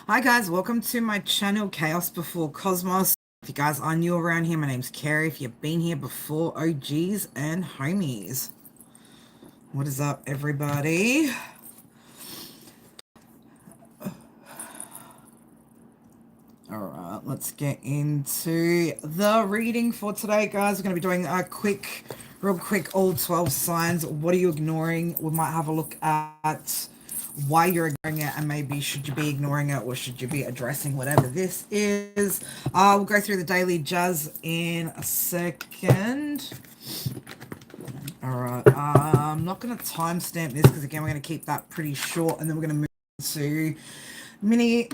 Hi guys, welcome to my channel Chaos Before Cosmos. If you guys are new around here, my name's Carrie. If you've been here before, OGs and homies. What is up, everybody? Alright, let's get into the reading for today, guys. We're going to be doing a real quick, all 12 signs. What are you ignoring? We might have a look at why you're ignoring it, and maybe should you be ignoring it or should you be addressing whatever this is. We'll go through the daily jazz in a second. Alright, I'm not going to timestamp this because again we're going to keep that pretty short, and then we're going to move to mini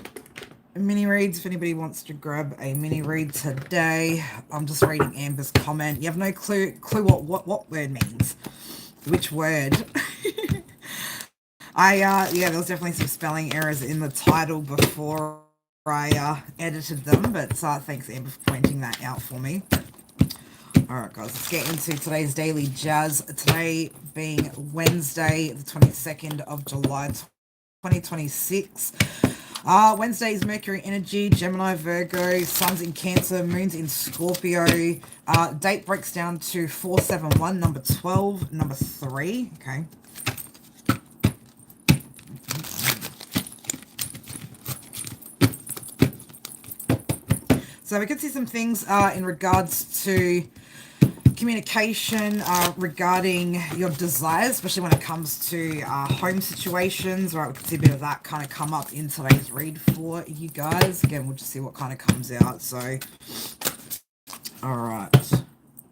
reads. If anybody wants to grab a mini read today, I'm just reading Amber's comment. You have no clue what word means, which word. Yeah, there was definitely some spelling errors in the title before I edited them, but thanks Amber for pointing that out for me. Alright guys, let's get into today's daily jazz. Today being Wednesday, the 22nd of July, 2026. Wednesday is Mercury energy, Gemini, Virgo, Sun's in Cancer, Moon's in Scorpio. Date breaks down to 471, number 12, number 3. Okay. So we could see some things in regards to communication regarding your desires, especially when it comes to home situations, right? We can see a bit of that kind of come up in today's read for you guys. Again, we'll just see what kind of comes out. So, all right.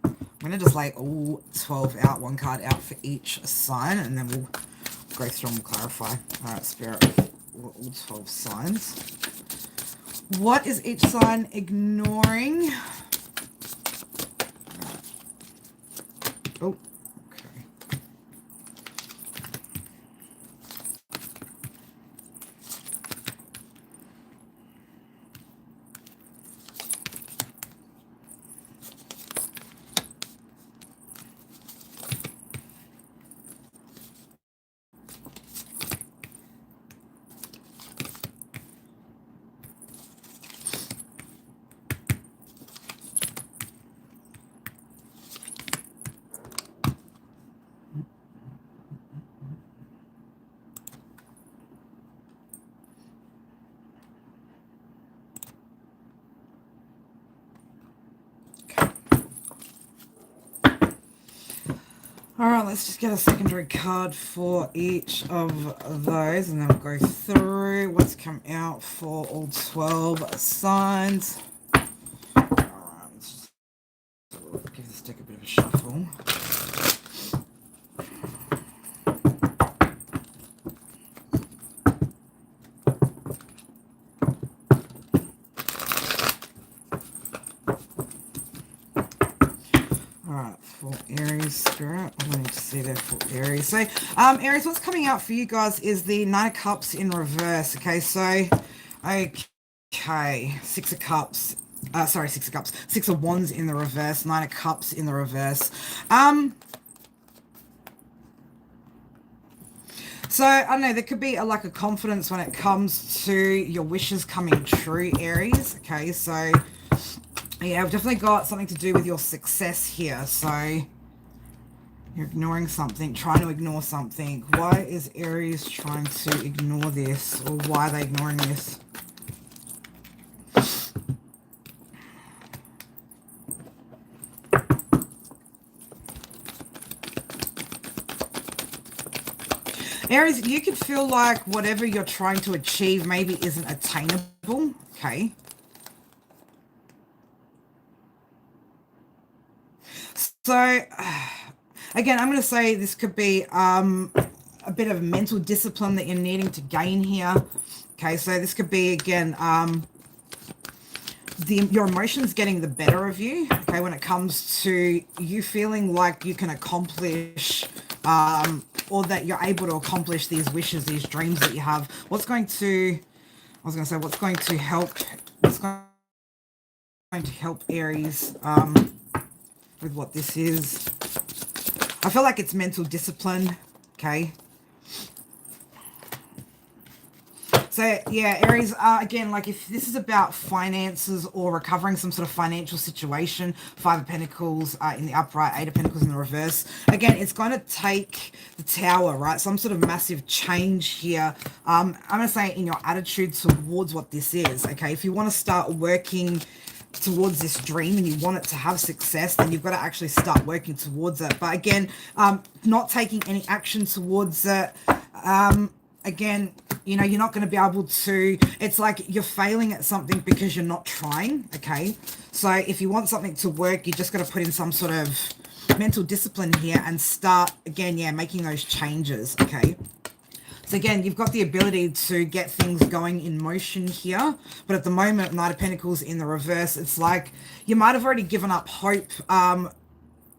I'm going to just lay all 12 out, one card out for each sign, and then we'll go through and we'll clarify. All right, Spirit, all 12 signs. What is each sign ignoring? Oh, okay. Alright, let's just get a secondary card for each of those, and then we'll go through what's come out for all 12 signs. Alright, let's just give this deck a bit of a shuffle. For Aries, Spirit, I need to see that for Aries. So, Aries, what's coming out for you guys is the Nine of Cups in reverse. Okay, so, Six of Cups. Six of Cups. Six of Wands in the reverse. Nine of Cups in the reverse. So, I don't know, there could be a lack of confidence when it comes to your wishes coming true, Aries. Okay, so yeah, I've definitely got something to do with your success here. So you're ignoring something, trying to ignore something. Why is Aries trying to ignore this? Or why are they ignoring this? Aries, you could feel like whatever you're trying to achieve maybe isn't attainable. Okay. So, again, I'm going to say this could be a bit of mental discipline that you're needing to gain here. Okay, so this could be, again, your emotions getting the better of you, okay, when it comes to you feeling like you can accomplish or that you're able to accomplish these wishes, these dreams that you have. What's going to help Aries with what this is? I feel like it's mental discipline, okay? So yeah, Aries, again, like if this is about finances or recovering some sort of financial situation, Five of Pentacles in the upright, Eight of Pentacles in the reverse. Again, it's going to take the Tower, right? Some sort of massive change here. I'm going to say in your attitude towards what this is, okay? If you want to start working towards this dream and you want it to have success, then you've got to actually start working towards it. But again, not taking any action towards it, again, you know, you're not going to be able to, it's like you're failing at something because you're not trying, okay? So if you want something to work, you just got to put in some sort of mental discipline here and start, again, yeah, making those changes, okay? So again, you've got the ability to get things going in motion here, but at the moment, Knight of Pentacles in the reverse, it's like you might have already given up hope,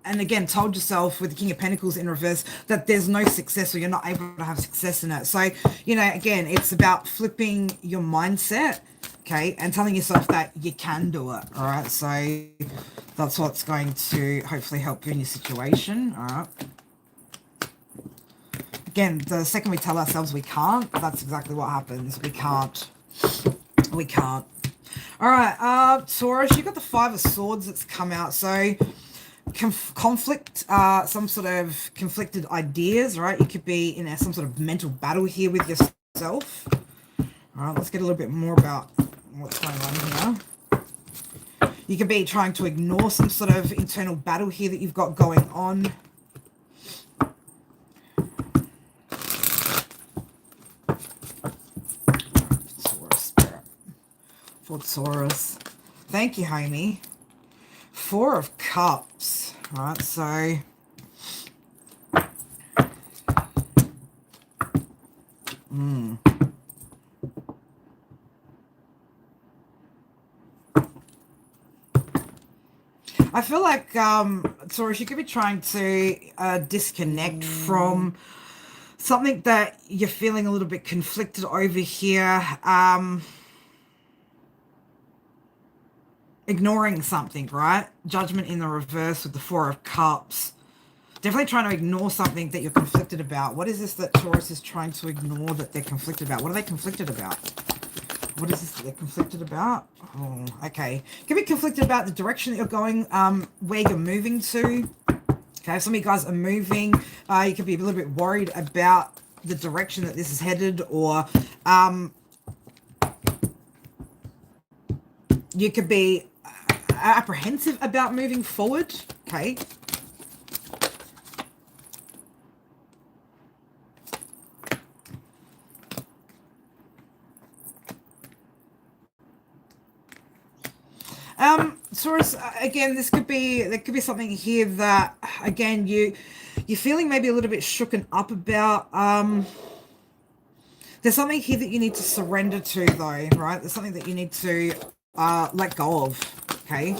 and again, told yourself with the King of Pentacles in reverse that there's no success or you're not able to have success in it. So, you know, again, it's about flipping your mindset, okay, and telling yourself that you can do it, all right? So that's what's going to hopefully help you in your situation, all right? Again, the second we tell ourselves we can't, that's exactly what happens. We can't. We can't. All right, Taurus, you've got the Five of Swords that's come out. So conflict, some sort of conflicted ideas, right? You could be in some sort of mental battle here with yourself. All right, let's get a little bit more about what's going on here. You could be trying to ignore some sort of internal battle here that you've got going on. For Taurus. Thank you, homie. Four of Cups. All right, so I feel like Taurus, you could be trying to disconnect from something that you're feeling a little bit conflicted over here. Ignoring something, right? Judgment in the reverse with the Four of Cups. Definitely trying to ignore something that you're conflicted about. What is this that Taurus is trying to ignore that they're conflicted about? What are they conflicted about? What is this that they're conflicted about? Oh, okay. Can be conflicted about the direction that you're going, where you're moving to. Okay, if some of you guys are moving, you could be a little bit worried about the direction that this is headed, or you could be apprehensive about moving forward, okay? Taurus, again, there could be something here that, again, you're feeling maybe a little bit shooken up about. There's something here that you need to surrender to, though, right? There's something that you need to let go of, okay?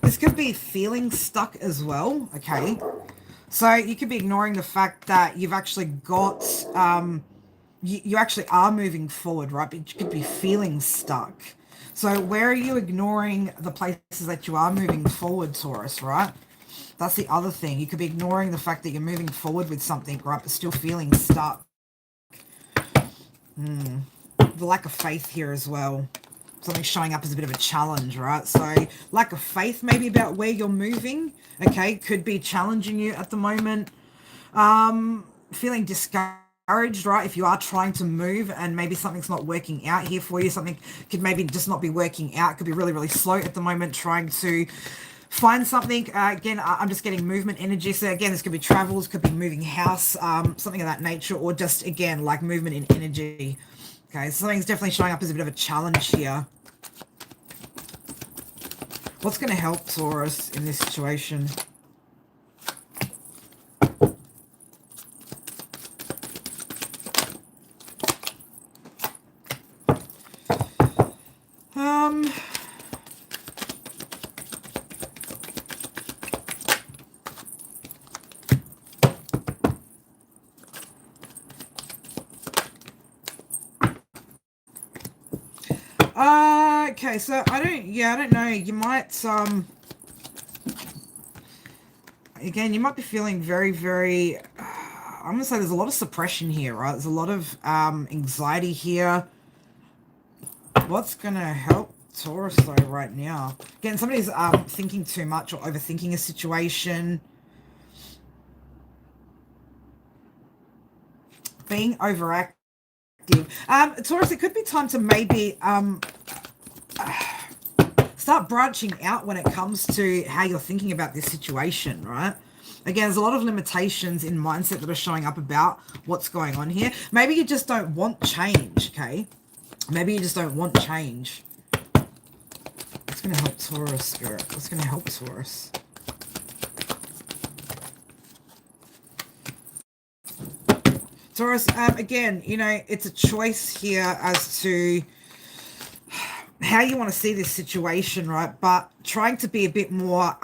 This could be feeling stuck as well, okay? So you could be ignoring the fact that you've actually got, you actually are moving forward, right? But you could be feeling stuck. So where are you ignoring the places that you are moving forward, Taurus, right? That's the other thing. You could be ignoring the fact that you're moving forward with something, right, but still feeling stuck. The lack of faith here as well. Something showing up as a bit of a challenge, right? So lack of faith maybe about where you're moving, okay, could be challenging you at the moment. Feeling discouraged, right? If you are trying to move and maybe something's not working out here for you, something could maybe just not be working out, could be really, really slow at the moment trying to find something. Again, I'm just getting movement energy. So again, this could be travels, could be moving house, something of that nature, or just, again, like movement in energy. Okay, so something's definitely showing up as a bit of a challenge here. What's going to help Taurus in this situation? Okay, so I don't know, you might, again, you might be feeling very, very, I'm going to say there's a lot of suppression here, right? There's a lot of anxiety here. What's going to help Taurus, though, right now? Again, somebody's thinking too much or overthinking a situation. Being overactive. Taurus, it could be time to maybe start branching out when it comes to how you're thinking about this situation, right? Again, there's a lot of limitations in mindset that are showing up about what's going on here. Maybe you just don't want change, okay? Maybe you just don't want change. What's going to help Taurus, Spirit? What's going to help Taurus? Taurus, again, you know, it's a choice here as to how you want to see this situation, right? But trying to be a bit more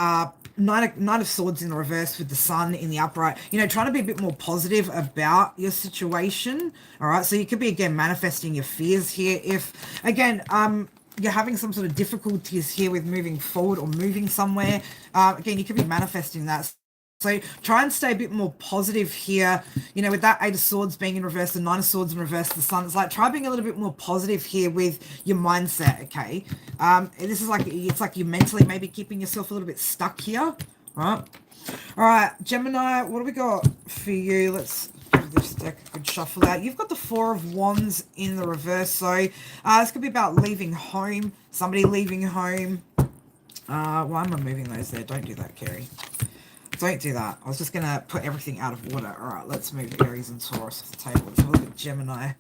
Knight of Swords in the reverse with the Sun in the upright, you know, trying to be a bit more positive about your situation, all right? So you could be, again, manifesting your fears here. If, again, you're having some sort of difficulties here with moving forward or moving somewhere, again, you could be manifesting that. So try and stay a bit more positive here. You know, with that Eight of Swords being in reverse, the Nine of Swords in reverse, the Sun, it's like try being a little bit more positive here with your mindset, okay? This is like, it's like you're mentally maybe keeping yourself a little bit stuck here, right? All right, Gemini, what do we got for you? Let's give this deck a good shuffle out. You've got the Four of Wands in the reverse, so this could be about leaving home, somebody leaving home. Why am I moving those there? Don't do that, Kerry. Don't do that. I was just going to put everything out of order. All right, let's move Aries and Taurus off the table. Let's have a look at Gemini.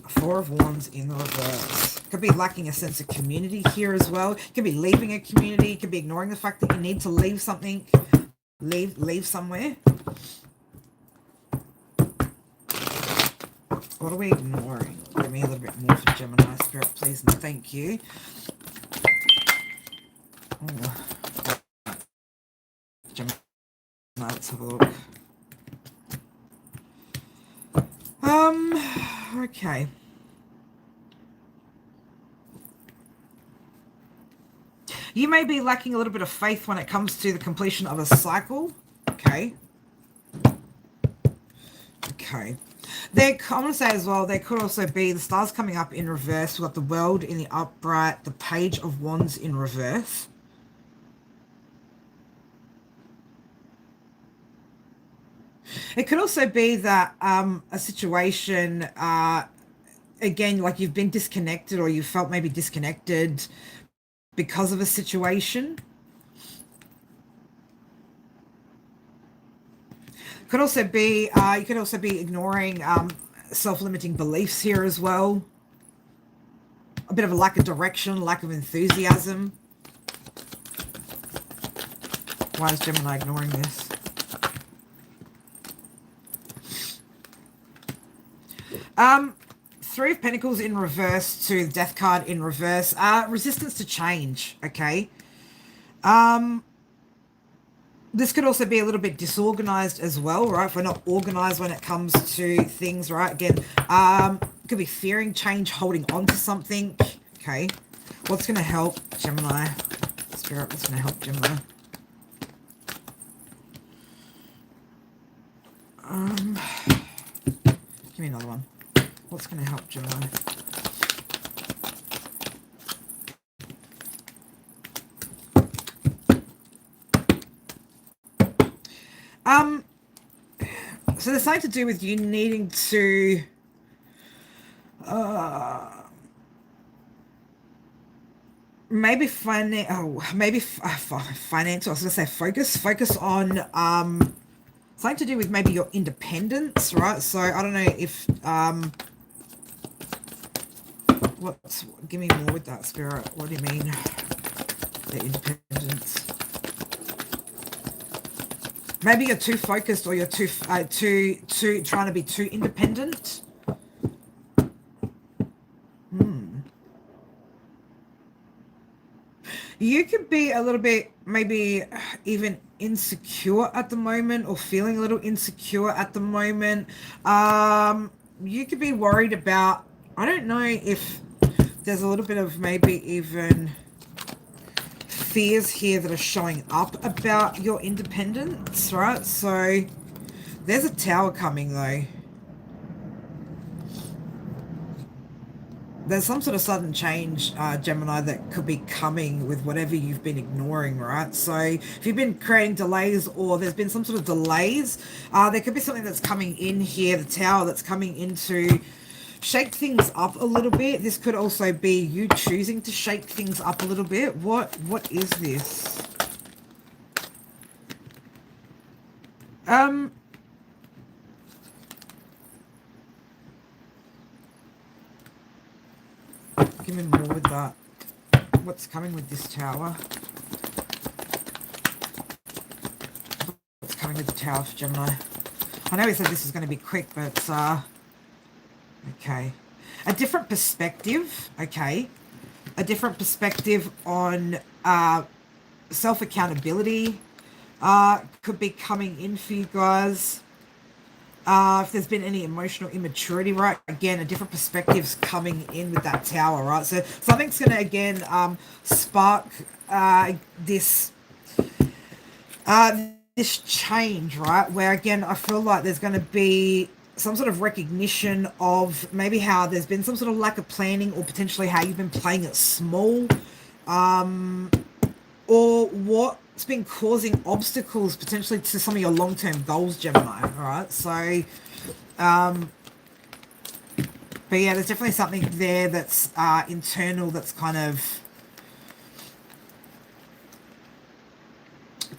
Four of Wands in the reverse. Could be lacking a sense of community here as well. Could be leaving a community. Could be ignoring the fact that you need to leave something. Leave somewhere. What are we ignoring? Give me a little bit more for Gemini, Spirit, please, and thank you. Oh. Let's have a look. Okay. You may be lacking a little bit of faith when it comes to the completion of a cycle. Okay. Okay. I'm going to say as well, there could also be the stars coming up in reverse. We've got the World in the upright, the Page of Wands in reverse. It could also be that a situation, again, like you've been disconnected or you felt maybe disconnected because of a situation. Could also be, you could also be ignoring self-limiting beliefs here as well. A bit of a lack of direction, lack of enthusiasm. Why is Gemini ignoring this? Three of Pentacles in reverse to the Death card in reverse. Resistance to change, okay? This could also be a little bit disorganized as well, right? If we're not organized when it comes to things, right? Again, could be fearing change, holding on to something, okay? What's going to help Gemini? Spirit, what's going to help Gemini? Give me another one. What's going to help Gemini? So there's something to do with you needing to maybe financial. I was going to say focus on something to do with maybe your independence, right? So I don't know if give me more with that, Spirit. What do you mean? The independence. Maybe you're too focused, or you're too trying to be too independent. You could be a little bit, maybe even insecure at the moment, or feeling a little insecure at the moment. You could be worried about, I don't know if there's a little bit of maybe even fears here that are showing up about your independence, right? So there's a Tower coming, though. There's some sort of sudden change, Gemini, that could be coming with whatever you've been ignoring, right? So if you've been creating delays, or there's been some sort of delays, there could be something that's coming in here, the Tower, that's coming in to shake things up a little bit. This could also be you choosing to shake things up a little bit. What is this? Give me more with that. What's coming with this Tower? What's coming with the Tower for Gemini? I know we said this is going to be quick, but okay. A different perspective, okay. A different perspective on self-accountability could be coming in for you guys. If there's been any emotional immaturity, right? Again, a different perspective's coming in with that Tower, right? So something's going to, again, spark this change, right? Where, again, I feel like there's going to be some sort of recognition of maybe how there's been some sort of lack of planning, or potentially how you've been playing it small, or what's been causing obstacles potentially to some of your long-term goals, Gemini, all right? So, but yeah, there's definitely something there that's internal, that's kind of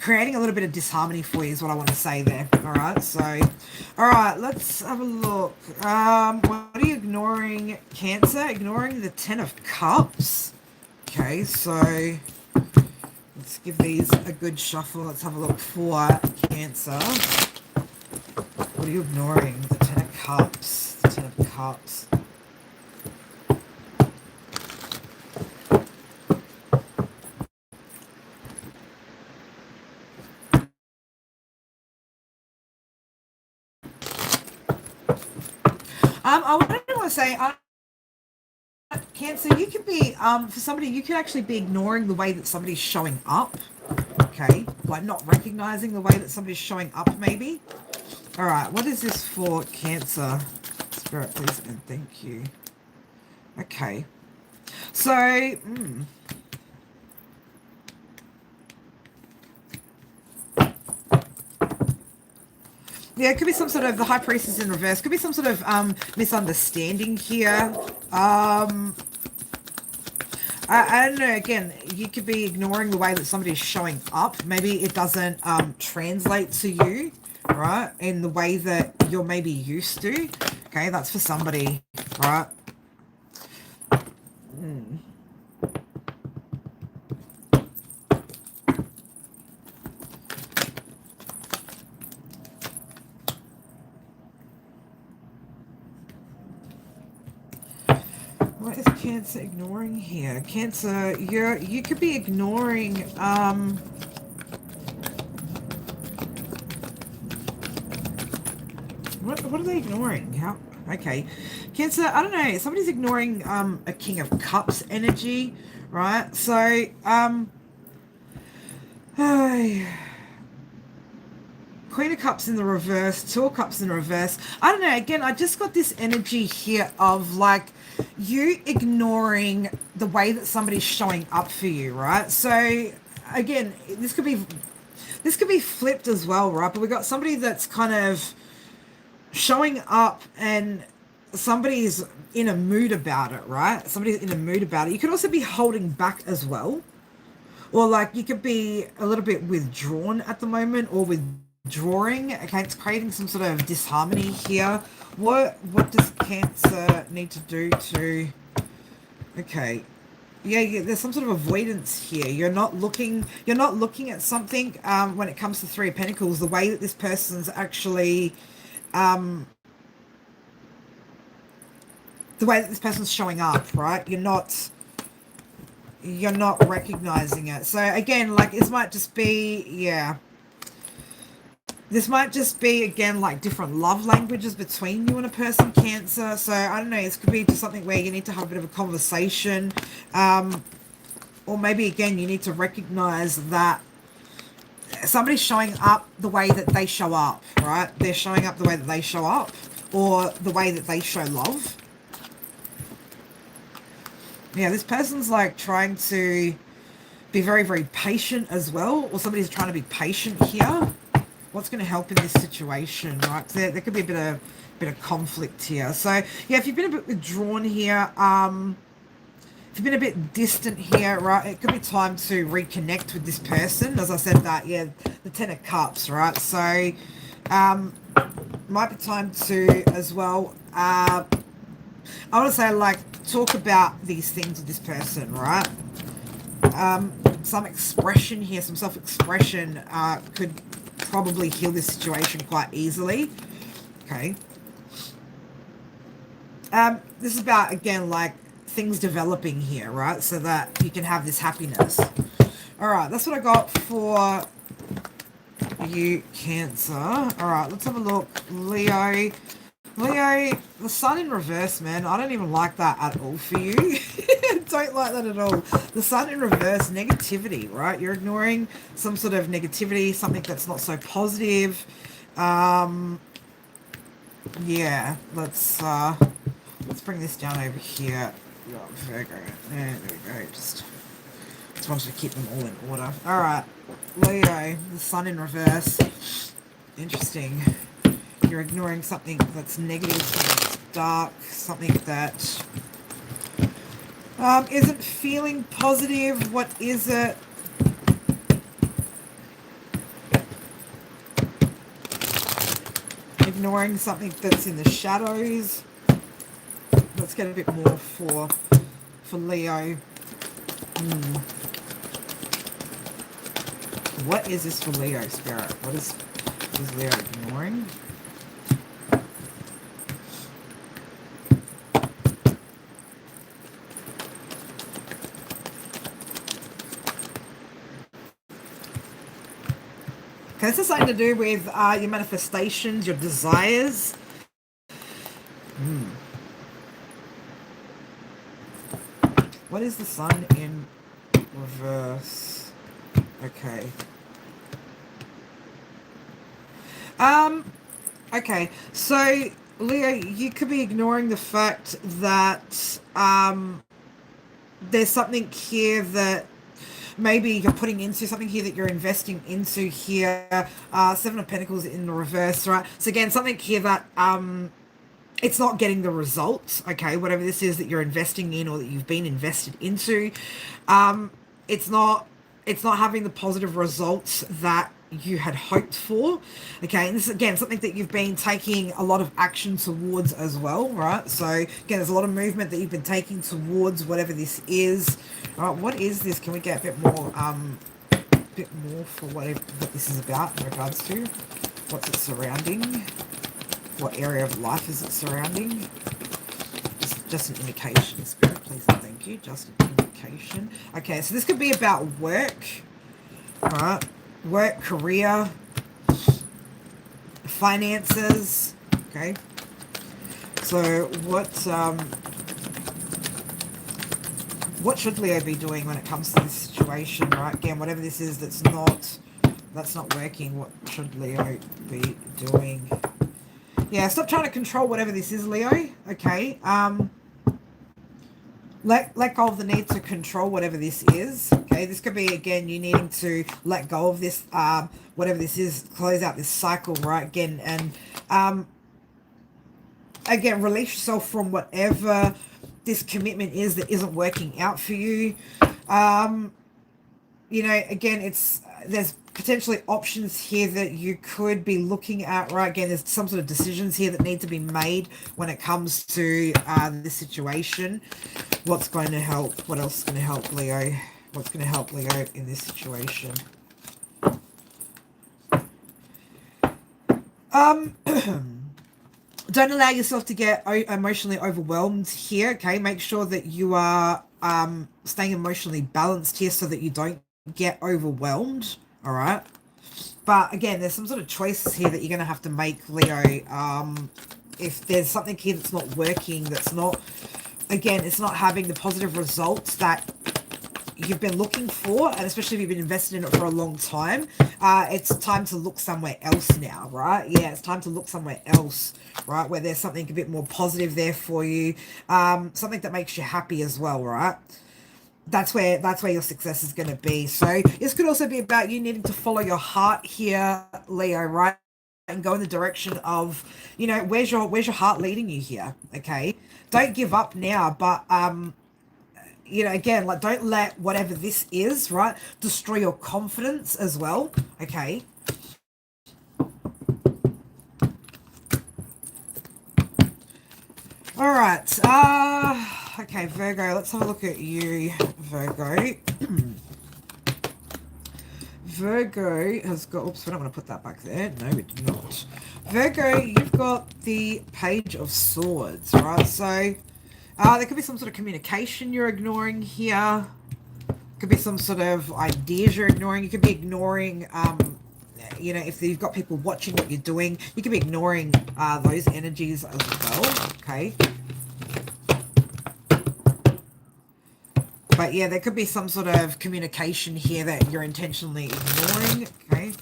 creating a little bit of disharmony for you, is what I want to say there, all right? So, all right, let's have a look. What are you ignoring, Cancer? Ignoring the Ten of Cups. Okay, so let's give these a good shuffle. Let's have a look for Cancer. What are you ignoring? The Ten of Cups. The Ten of Cups. I want to say, Cancer, you could be, for somebody, you could actually be ignoring the way that somebody's showing up, okay? Like not recognizing the way that somebody's showing up, maybe. All right, what is this for Cancer? Spirit, please, and thank you. Okay. So, yeah, it could be some sort of, the High Priestess in reverse. Could be some sort of misunderstanding here. I don't know. Again, you could be ignoring the way that somebody's showing up. Maybe it doesn't translate to you, right, in the way that you're maybe used to. Okay, that's for somebody, right? What is Cancer ignoring here? Cancer, you could be ignoring what are they ignoring? How? Okay, Cancer, I don't know. Somebody's ignoring a King of Cups energy, right? So Queen of Cups in the reverse, Two of Cups in the reverse. I don't know. Again, I just got this energy here of like you ignoring the way that somebody's showing up for you, right? So again, this could be flipped as well, right? But we got somebody that's kind of showing up and somebody's in a mood about it, right? Somebody's in a mood about it. You could also be holding back as well. Or like you could be a little bit withdrawn at the moment, or withdrawing. Okay, it's creating some sort of disharmony here. What does Cancer need to do to... Okay. Yeah, there's some sort of avoidance here. You're not looking at something when it comes to Three of Pentacles, the way that this person's actually the way that this person's showing up, right? You're not recognizing it. So again, like this might just be, yeah. This might just be, again, like different love languages between you and a person, Cancer. So I don't know, this could be just something where you need to have a bit of a conversation. or maybe again, you need to recognize that somebody's showing up the way that they show up, right? They're showing up the way that they show up, or the way that they show love. Yeah, this person's like trying to be very, very patient as well, or somebody's trying to be patient here. What's going to help in this situation, right? There could be a bit of conflict here. So yeah, if you've been a bit withdrawn here, if you've been a bit distant here, right, it could be time to reconnect with this person. As I said that, yeah, the Ten of Cups, right? So might be time to as well, I want to say, like, talk about these things with this person, right? Some expression here, some self-expression could probably heal this situation quite easily. Okay. This is about, again, like, things developing here, right? So that you can have this happiness. All right, that's what I got for you, Cancer. All right, let's have a look. Leo, the sun in reverse, man. I don't even like that at all for you. Don't like that at all. The sun in reverse, negativity, right? You're ignoring some sort of negativity, something that's not so positive. Yeah, let's bring this down over here. Virgo. There we go. Just wanted to keep them all in order. All right, Leo, the sun in reverse. Interesting. You're ignoring something that's negative, something that's dark, something that isn't feeling positive. What is it? Ignoring something that's in the shadows. Let's get a bit more for Leo. What is this for Leo, Spirit? What is Leo ignoring? Okay, this is something to do with your manifestations, your desires. What is the sun in reverse? Okay. Okay, so Leo, you could be ignoring the fact that there's something here that maybe you're putting into, something here that you're investing into here. Seven of Pentacles in the reverse, right? So again, something here that it's not getting the results, okay? Whatever this is that you're investing in or that you've been invested into, it's not having the positive results that you had hoped for, okay? And this is, again, something that you've been taking a lot of action towards as well, right? So, again, there's a lot of movement that you've been taking towards whatever this is. All right, what is this? Can we get a bit more for what this is about in regards to? What's it surrounding? What area of life is it surrounding? Just an indication, Spirit, please and thank you. Just an indication. Okay, so this could be about work, all right? Work, career, finances, okay? So what should Leo be doing when it comes to this situation, right? Again, whatever this is that's not working, what should Leo be doing? Yeah, stop trying to control whatever this is, Leo, okay? Let go of the need to control whatever this is, okay? This could be, again, you needing to let go of this, whatever this is, close out this cycle, right? Again, and again, release yourself from whatever this commitment is that isn't working out for you. You know, again, there's potentially options here that you could be looking at, right? Again, there's some sort of decisions here that need to be made when it comes to this situation. What's going to help? What else is going to help Leo? What's going to help Leo in this situation? Don't allow yourself to get emotionally overwhelmed here, okay? Make sure that you are staying emotionally balanced here so that you don't get overwhelmed, all right? But again, there's some sort of choices here that you're going to have to make, Leo. If there's something here that's not working, that's not, again, it's not having the positive results that you've been looking for, and especially if you've been invested in it for a long time, it's time to look somewhere else now, right? Yeah, it's time to look somewhere else, right? Where there's something a bit more positive there for you, something that makes you happy as well, right? That's where your success is going to be. So this could also be about you needing to follow your heart here, Leo, right? And go in the direction of, where's your heart leading you here? Okay, don't give up now, but again, like, don't let whatever this is, right, destroy your confidence as well. Okay. All right. Okay, Virgo. Let's have a look at you, Virgo. Virgo has got. Oops, we don't want to put that back there. No, we do not. Virgo, you've got the Page of Swords, right? So, there could be some sort of communication you're ignoring here. Could be some sort of ideas you're ignoring. You could be ignoring, if you've got people watching what you're doing, you could be ignoring those energies as well. Okay. But yeah, there could be some sort of communication here that you're intentionally ignoring. Okay.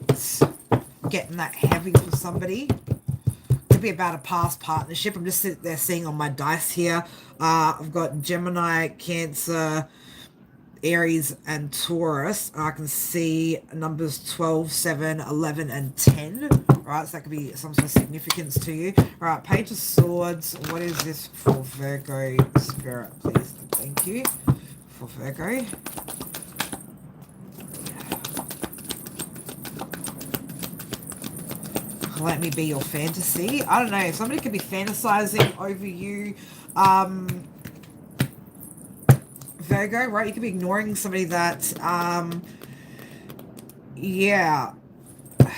It's getting that heavy for somebody. Could be about a past partnership. I'm just sitting there seeing on my dice here. I've got Gemini, Cancer, Aries, and Taurus. I can see numbers 12, 7, 11, and 10. Right, so that could be some sort of significance to you. All right, Page of Swords. What is this for Virgo Spirit, please? Thank you for Virgo. Let me be your fantasy. I don't know. Somebody could be fantasizing over you. Virgo, right? You could be ignoring somebody that,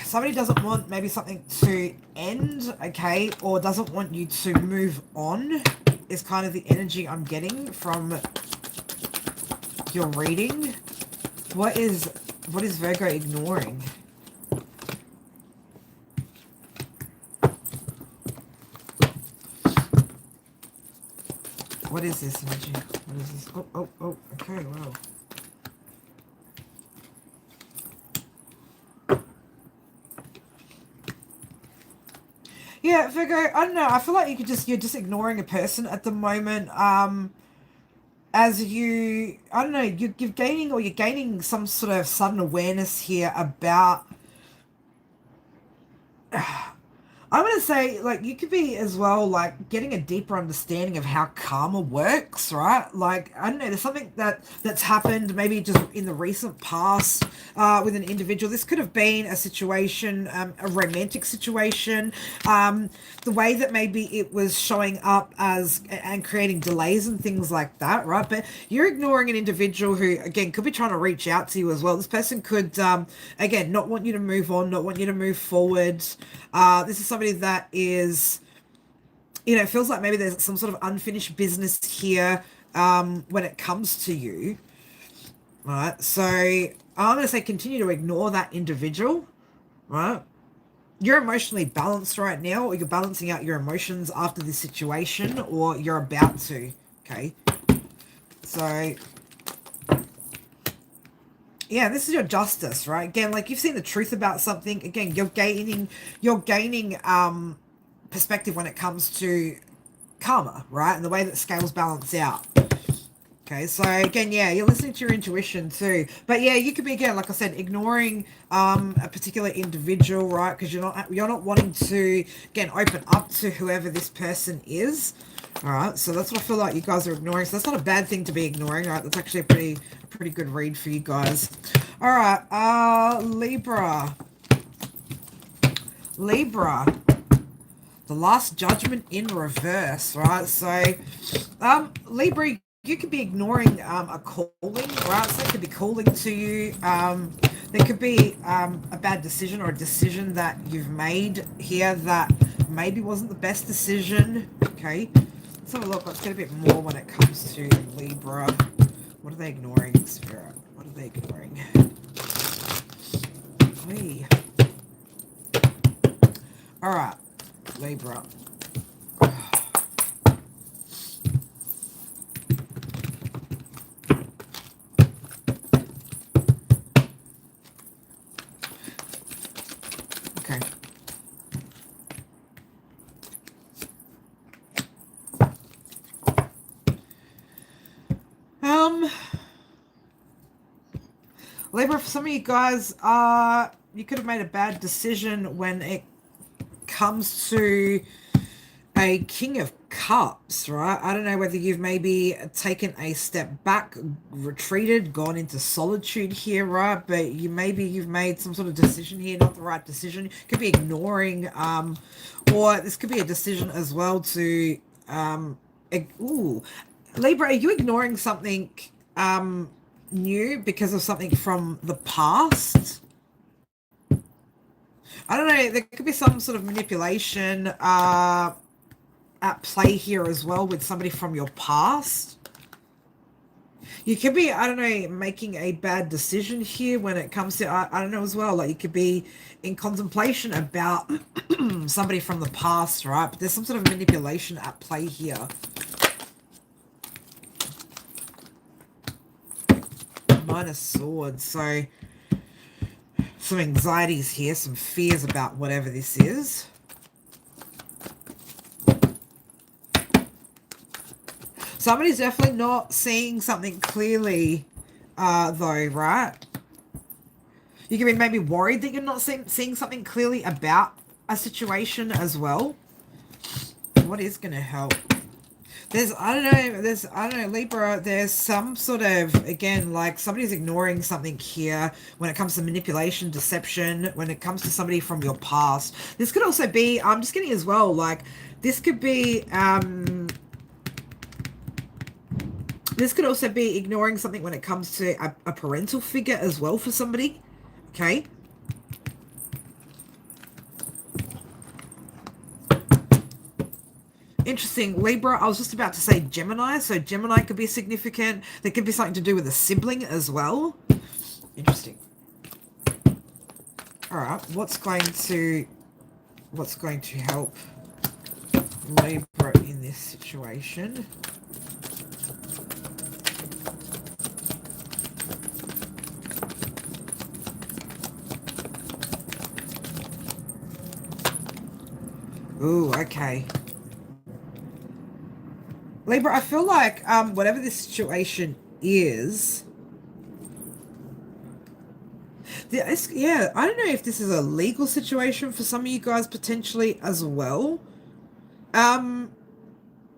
somebody doesn't want maybe something to end, okay, or doesn't want you to move on, is kind of the energy I'm getting from your reading. What is Virgo ignoring? What is this energy? What is this? Oh, okay, wow. Yeah, Virgo, I don't know. I feel like you're just ignoring a person at the moment. As you, I don't know, you're gaining some sort of sudden awareness here about. I'm going to say, like, you could be as well, like, getting a deeper understanding of how karma works, right? Like, I don't know, there's something that's happened maybe just in the recent past with an individual. This could have been a situation, a romantic situation, the way that maybe it was showing up and creating delays and things like that, right? But you're ignoring an individual who, again, could be trying to reach out to you as well. This person could, again, not want you to move on, not want you to move forward. This is somebody that is, it feels like maybe there's some sort of unfinished business here when it comes to you. Right, so I'm going to say continue to ignore that individual, right? You're emotionally balanced right now, or you're balancing out your emotions after this situation, or you're about to, okay? So, yeah, this is your justice, right? Again, like, you've seen the truth about something. Again, you're gaining perspective when it comes to karma, right? And the way that scales balance out. Okay, so again, yeah, you're listening to your intuition too. But yeah, you could be, again, like I said, ignoring a particular individual, right? Because you're not wanting to, again, open up to whoever this person is. All right, so that's what I feel like you guys are ignoring. So that's not a bad thing to be ignoring, right? That's actually a pretty good read for you guys. All right, Libra. The Last Judgment in reverse, right? So, Libra, you could be ignoring a calling, right? So it could be calling to you. There could be a bad decision or a decision that you've made here that maybe wasn't the best decision. Okay, let's have a look. Let's get a bit more when it comes to Libra. What are they ignoring, Spirit? What are they ignoring? Hey. All right, Libra. Okay. Libra, for some of you guys, you could have made a bad decision when it comes to a King of Cups, right? I don't know whether you've maybe taken a step back, retreated, gone into solitude here, right? But you've made some sort of decision here, not the right decision. Could be ignoring, or this could be a decision as well to, Libra, are you ignoring something, new because of something from the past? I don't know, there could be some sort of manipulation, at play here as well with somebody from your past. You could be, I don't know, making a bad decision here when it comes to, I don't know as well, like you could be in contemplation about somebody from the past, right? But there's some sort of manipulation at play here. Nine of Swords, so some anxieties here, some fears about whatever this is. Somebody's definitely not seeing something clearly, though, right? You can be maybe worried that you're not seeing something clearly about a situation as well. What is going to help? I don't know, Libra, there's some sort of, again, like somebody's ignoring something here when it comes to manipulation, deception, when it comes to somebody from your past. This could also be, I'm just getting as well, like, this could be, this could also be ignoring something when it comes to a parental figure as well for somebody. Okay. Interesting. Libra, I was just about to say Gemini. So Gemini could be significant. There could be something to do with a sibling as well. Interesting. All right. What's going to help Libra in this situation? Ooh, okay. Libra, I feel like whatever this situation is, yeah, I don't know if this is a legal situation for some of you guys potentially as well.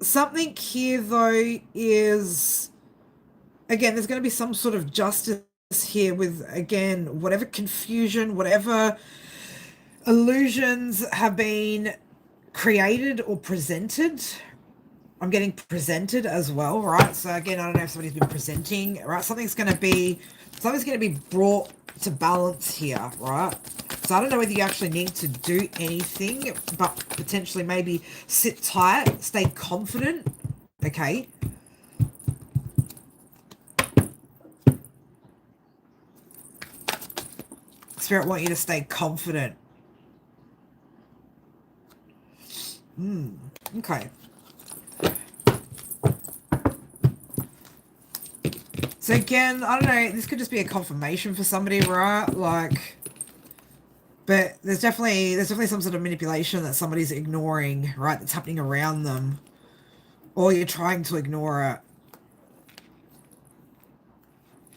Something here though is, again, there's going to be some sort of justice here with, again, whatever confusion, whatever illusions have been created or presented. I'm getting presented as well, right? So again, I don't know if somebody's been presenting, right? Something's going to be brought to balance here, right? So I don't know whether you actually need to do anything, but potentially maybe sit tight, stay confident, okay? Spirit want you to stay confident. Okay. So again, I don't know, this could just be a confirmation for somebody, right? Like, but there's definitely some sort of manipulation that somebody's ignoring, right? That's happening around them. Or you're trying to ignore it.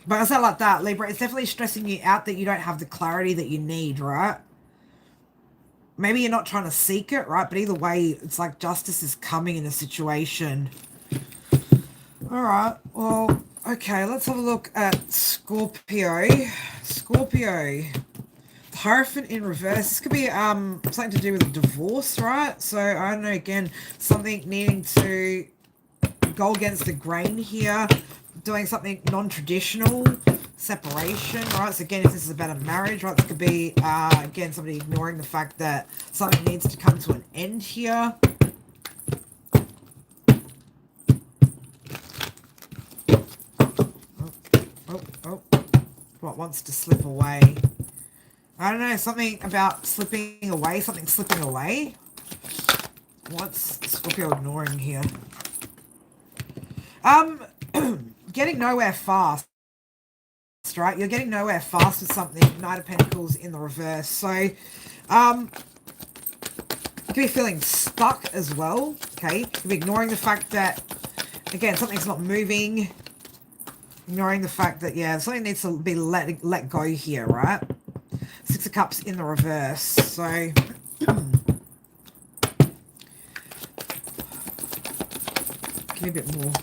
But it's not like that, Libra. It's definitely stressing you out that you don't have the clarity that you need, right? Maybe you're not trying to seek it, right? But either way, it's like justice is coming in a situation. All right, well, okay, let's have a look at Scorpio. Scorpio. The Hierophant in reverse. This could be something to do with a divorce, right? So, I don't know, again, something needing to go against the grain here. Doing something non-traditional. Separation, right? So again, if this is about a marriage, right, this could be, again, somebody ignoring the fact that something needs to come to an end here. Oh, what wants to slip away? I don't know, something about slipping away, something slipping away. What's Scorpio ignoring here? Getting nowhere fast, fast, right? You're getting nowhere fast with something. Knight of Pentacles in the reverse. So, you could be feeling stuck as well, okay? You could be ignoring the fact that, again, something's not moving. Ignoring the fact that, yeah, something needs to be let go here, right? Six of Cups in the reverse. So, give me a bit more.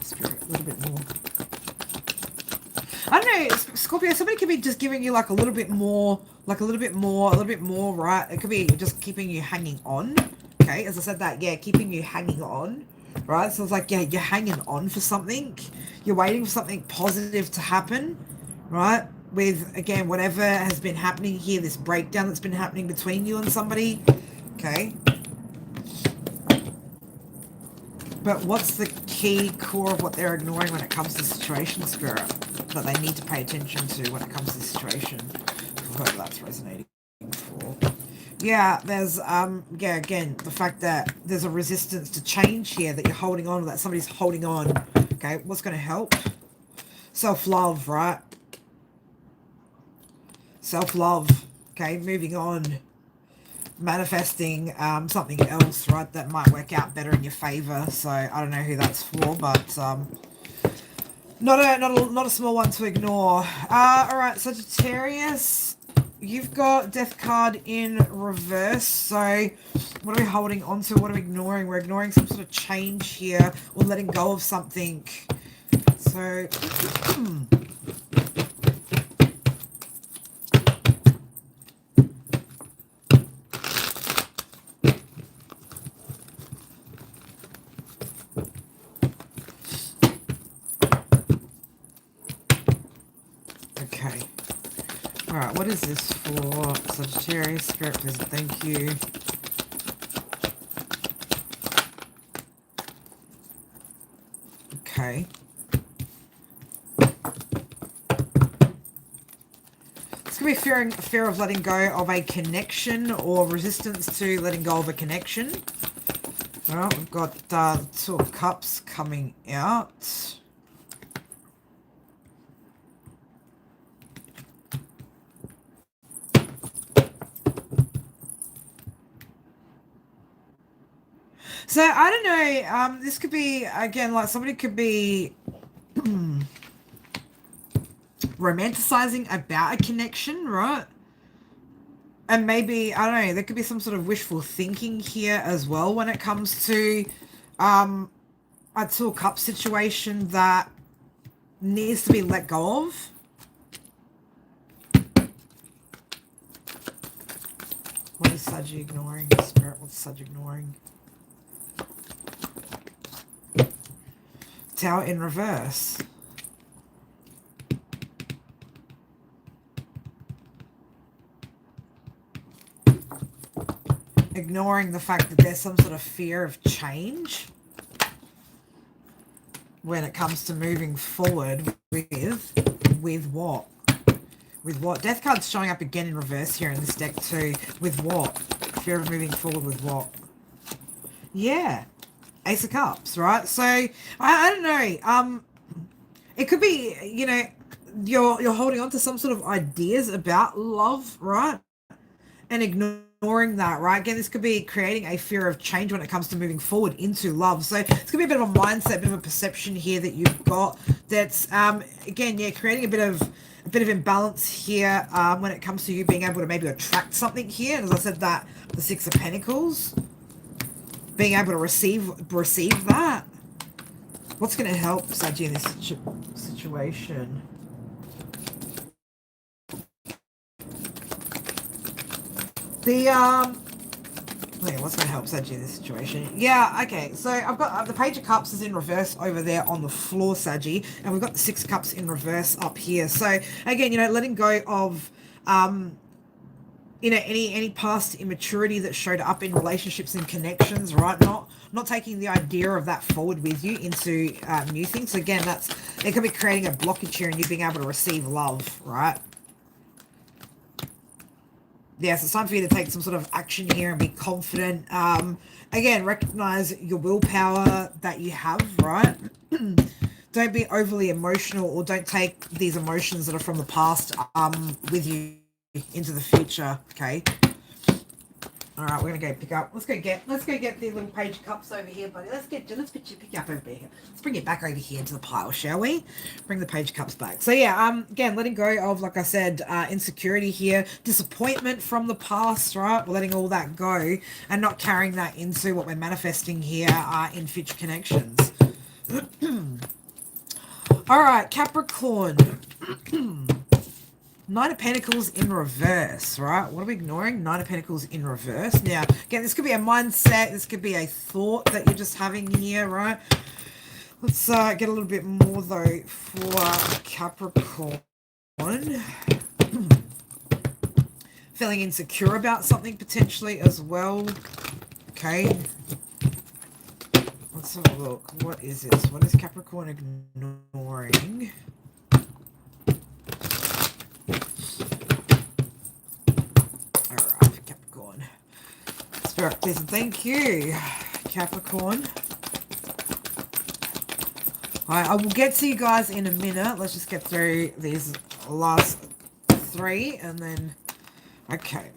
Spirit, a little bit more. I don't know, Scorpio, somebody could be just giving you like a little bit more, right? It could be just keeping you hanging on, okay? As I said that, yeah, keeping you hanging on, right? So it's like, yeah, you're hanging on for something. You're waiting for something positive to happen, right? With, again, whatever has been happening here, this breakdown that's been happening between you and somebody, okay? But what's the key core of what they're ignoring when it comes to situation, Spirit, that they need to pay attention to when it comes to the situation? Whoever that's resonating for. Yeah, there's, yeah, again, the fact that there's a resistance to change here, that you're holding on, that somebody's holding on. Okay, what's going to help? Self-love, right? Self-love. Okay, moving on. Manifesting something else, right, that might work out better in your favor. So I don't know who that's for, but not a small one to ignore. All right, Sagittarius, you've got Death card in reverse. So what are we holding on to? What are we ignoring? We're ignoring some sort of change here, or letting go of something. So okay. All right, what is this for? Sagittarius, Spirit, please, thank you. Okay. It's going to be fear of letting go of a connection, or resistance to letting go of a connection. All right, we've got the Two of Cups coming out. So, I don't know, this could be, again, like somebody could be romanticizing about a connection, right? And maybe, I don't know, there could be some sort of wishful thinking here as well when it comes to a Two of Cups situation that needs to be let go of. What is Sagi ignoring? Spirit, what's Sagi ignoring? Tower in reverse. Ignoring the fact that there's some sort of fear of change when it comes to moving forward with what? With what? Death card's showing up again in reverse here in this deck too. With what? Fear of moving forward with what? Yeah. Ace of Cups, right? So, I don't know. It could be, you know, you're holding on to some sort of ideas about love, right? And ignoring that, right? Again, this could be creating a fear of change when it comes to moving forward into love. So it's going to be a bit of a mindset, a bit of a perception here that you've got that's, again, yeah, creating a bit of imbalance here when it comes to you being able to maybe attract something here. And as I said, that the Six of Pentacles, being able to receive that. What's going to help Saji in this situation? Wait, what's going to help Saji in this situation? Yeah, okay, so I've got the Page of Cups is in reverse over there on the floor, Saji, and we've got the Six of Cups in reverse up here. So again, you know, letting go of you know, any past immaturity that showed up in relationships and connections, right? Not taking the idea of that forward with you into new things. So again, it could be creating a blockage here and you being able to receive love, right? Yeah, so it's time for you to take some sort of action here and be confident. Again, recognize your willpower that you have, right? don't be overly emotional, or don't take these emotions that are from the past with you into the future. Okay. All right, we're gonna go pick up. Let's go get the little page of cups over here, buddy. Let's pick you up over here. Let's bring it back over here to the pile, shall we? Bring the page of cups back. So yeah, again, letting go of, like I said, insecurity here, disappointment from the past, right? We're letting all that go and not carrying that into what we're manifesting here in future connections. All right, Capricorn. Nine of Pentacles in reverse, right? What are we ignoring? Nine of Pentacles in reverse. Now, again, this could be a mindset. This could be a thought that you're just having here, right? Let's get a little bit more, though, for Capricorn. Feeling insecure about something, potentially, as well. Okay. Let's have a look. What is this? What is Capricorn ignoring? Alright, Capricorn. Spirit, please and thank you, Capricorn. Alright, I will get to you guys in a minute. Let's just get through these last three and then... Okay.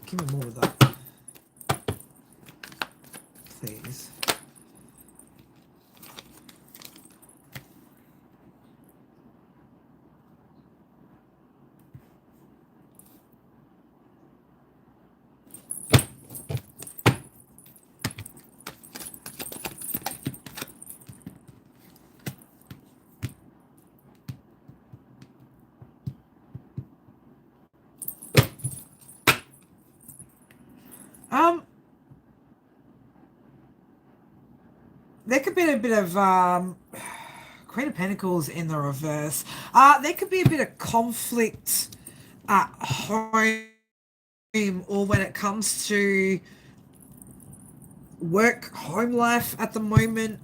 Give me more of that. Please. There could be a bit of Queen of Pentacles in the reverse. There could be a bit of conflict at home, or when it comes to work, home life at the moment,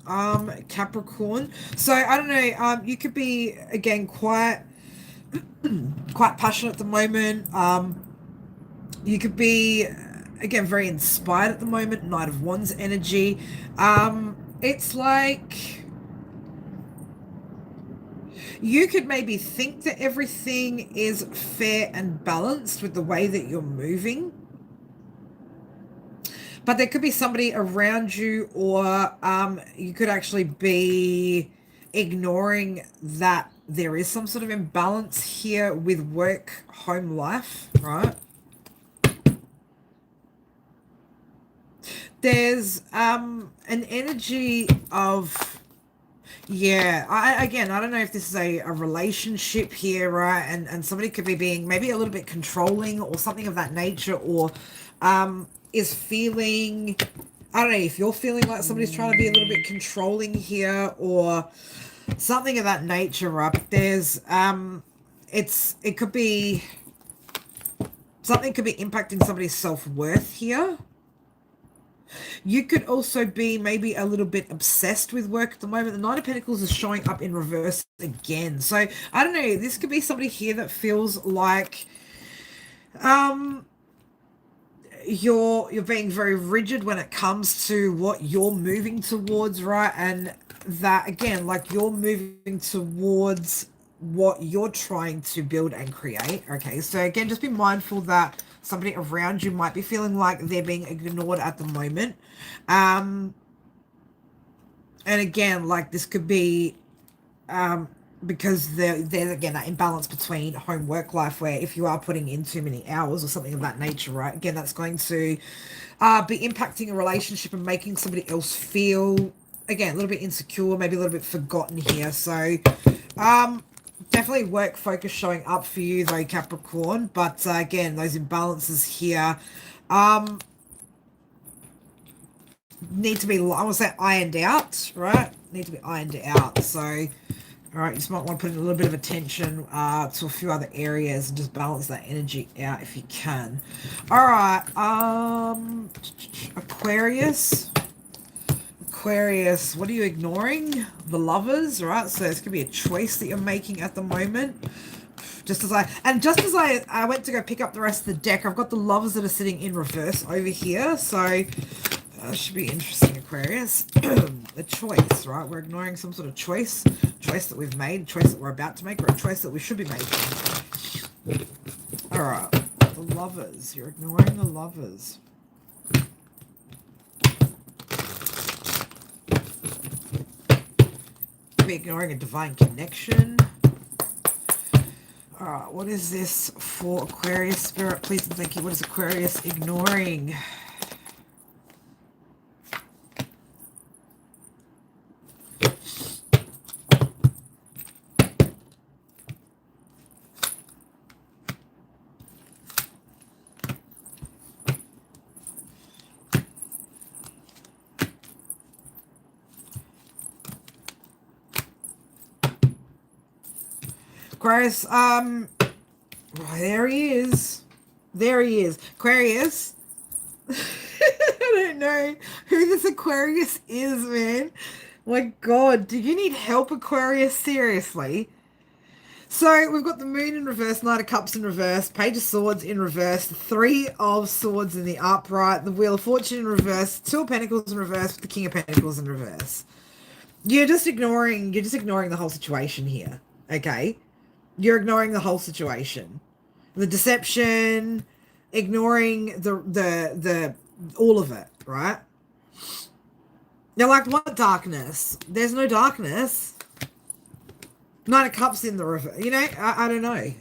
Capricorn. So I don't know, you could be, again, quite passionate at the moment. You could be, again, very inspired at the moment. Knight of Wands energy. It's like you could maybe think that everything is fair and balanced with the way that you're moving, but there could be somebody around you, or you could actually be ignoring that there is some sort of imbalance here with work, home life, right? There's an energy of, yeah, I don't know if this is a relationship here, right? And somebody could be being maybe a little bit controlling or something of that nature, or is feeling, I don't know if you're feeling like somebody's trying to be a little bit controlling here or something of that nature, right? But there's, it could be, something could be impacting somebody's self-worth here. You could also be maybe a little bit obsessed with work at the moment. The Knight of Pentacles is showing up in reverse again. So, I don't know. This could be somebody here that feels like you're being very rigid when it comes to what you're moving towards, right? And that, again, like you're moving towards what you're trying to build and create. Okay, so again, just be mindful that somebody around you might be feeling like they're being ignored at the moment. And again, like this could be because there's again that imbalance between home work life, where if you are putting in too many hours or something of that nature, right, again, that's going to be impacting a relationship and making somebody else feel, again, a little bit insecure, maybe a little bit forgotten here. So definitely work focus showing up for you though, Capricorn. But again, those imbalances here need to be, I want to say, ironed out, right? Need to be ironed out. So, all right, you just might want to put in a little bit of attention to a few other areas and just balance that energy out if you can. All right, Aquarius. Aquarius, what are you ignoring? The Lovers, right? So this could be a choice that you're making at the moment. Just as I went to go pick up the rest of the deck, I've got the Lovers that are sitting in reverse over here. So should be interesting, Aquarius. A choice, right? We're ignoring some sort of choice that we've made, a choice that we're about to make, or a choice that we should be making. All right, the Lovers. You're ignoring the Lovers. Be ignoring a divine connection. All right, what is this for Aquarius? Spirit, please and thank you. What is Aquarius ignoring? Aquarius, there he is. There he is. Aquarius. I don't know who this Aquarius is, man. My God, do you need help, Aquarius? Seriously? So we've got the Moon in reverse, Knight of Cups in reverse, Page of Swords in reverse, Three of Swords in the upright, the Wheel of Fortune in reverse, Two of Pentacles in reverse, the King of Pentacles in reverse. You're just ignoring the whole situation here, okay? You're ignoring the whole situation. The deception, ignoring the all of it, right? You're like, what darkness? There's no darkness. Knight of Cups in the river. You know, I don't know.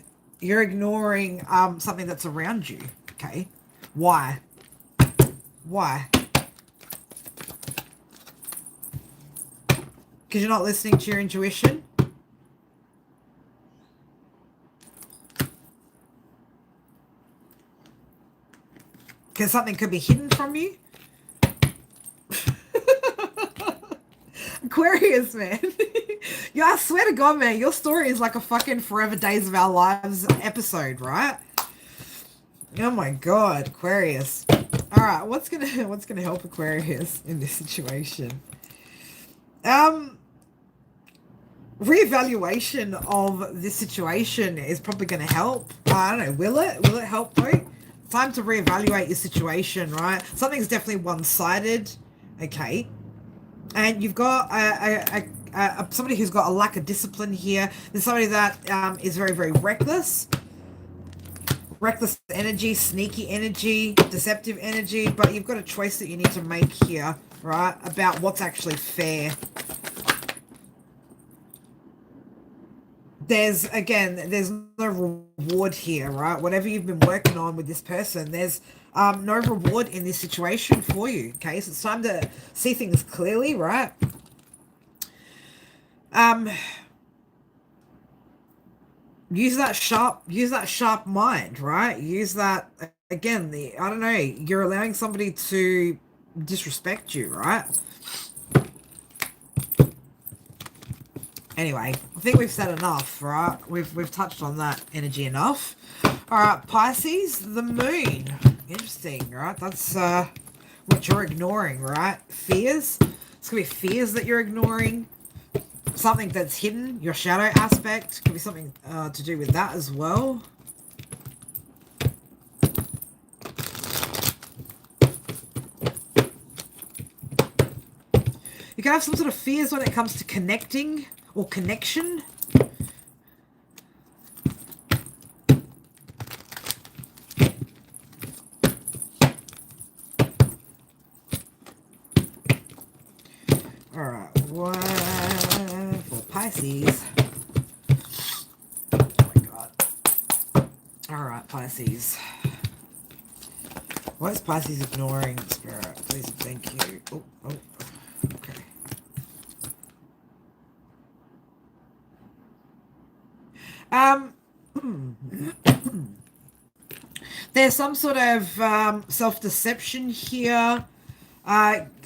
You're ignoring something that's around you, okay? Why? Why? Because you're not listening to your intuition? Because something could be hidden from you? Aquarius, man. Yeah, I swear to God, man, your story is like a fucking Forever Days of Our Lives episode, right? Oh my God, Aquarius. All right, what's gonna help Aquarius in this situation? Reevaluation of this situation is probably going to help. I don't know. Will it help though? Time to reevaluate your situation, right? Something's definitely one-sided, okay? And you've got somebody who's got a lack of discipline here. There's somebody that is very, very reckless. Reckless energy, sneaky energy, deceptive energy. But you've got a choice that you need to make here, right? About what's actually fair. There's no reward here, right? Whatever you've been working on with this person, there's no reward in this situation for you, okay? So it's time to see things clearly, right? Use that sharp mind, right? Use that, again, I don't know, you're allowing somebody to disrespect you, right? Anyway, I think we've said enough, right? We've touched on that energy enough. All right, Pisces, the moon. Interesting, right? That's what you're ignoring, right? Fears. It's going to be fears that you're ignoring. Something that's hidden, your shadow aspect. Could be something to do with that as well. You can have some sort of fears when it comes to connecting or connection. All right, one for Pisces. Oh my God. All right, Pisces. What is Pisces ignoring, Spirit? Please and thank you. Oh, okay. There's some sort of self-deception here,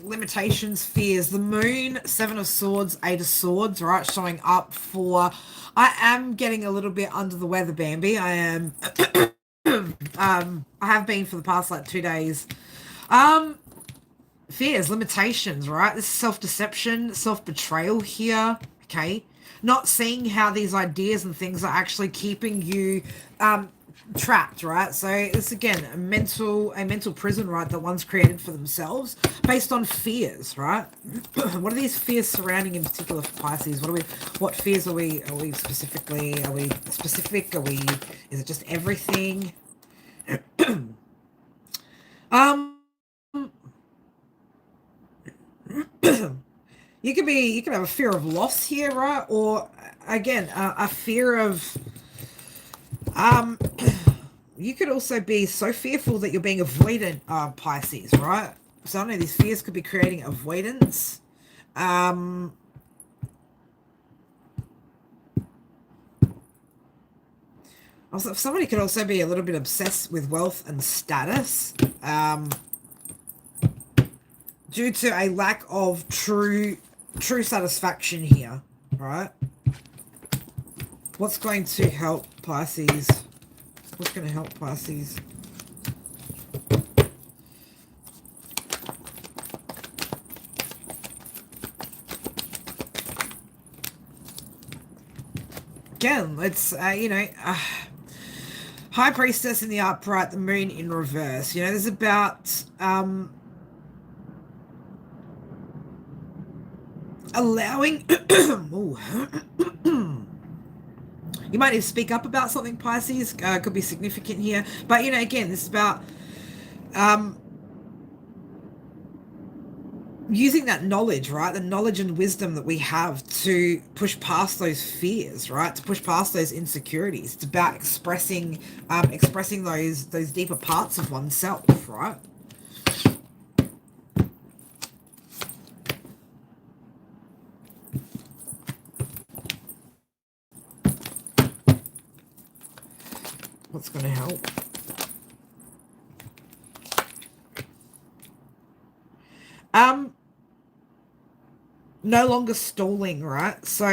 limitations, fears. The moon, Seven of Swords, Eight of Swords, right, showing up for... I am getting a little bit under the weather, Bambi. I am... I have been for the past, 2 days. Fears, limitations, right? This is self-deception, self-betrayal here, okay? not seeing how these ideas and things are actually keeping you trapped, right? So it's again a mental prison, right, that one's created for themselves based on fears, right? What are these fears surrounding in particular for Pisces? What fears are we specifically, are we specific, is it just everything? um you could have a fear of loss here, right? Or again, a fear of you could also be so fearful that you're being avoidant, Pisces, right? So I don't know, these fears could be creating avoidance. Also, somebody could also be a little bit obsessed with wealth and status, due to a lack of true satisfaction here, right? What's going to help Pisces? What's going to help Pisces? Again, it's, High Priestess in the upright, the Moon in reverse. You know, there's about allowing... You might need to speak up about something, Pisces. Could be significant here. But, you know, again, this is about using that knowledge, right? The knowledge and wisdom that we have to push past those fears, right? To push past those insecurities. It's about expressing those deeper parts of oneself, right? What's going to help? No longer stalling, right? So,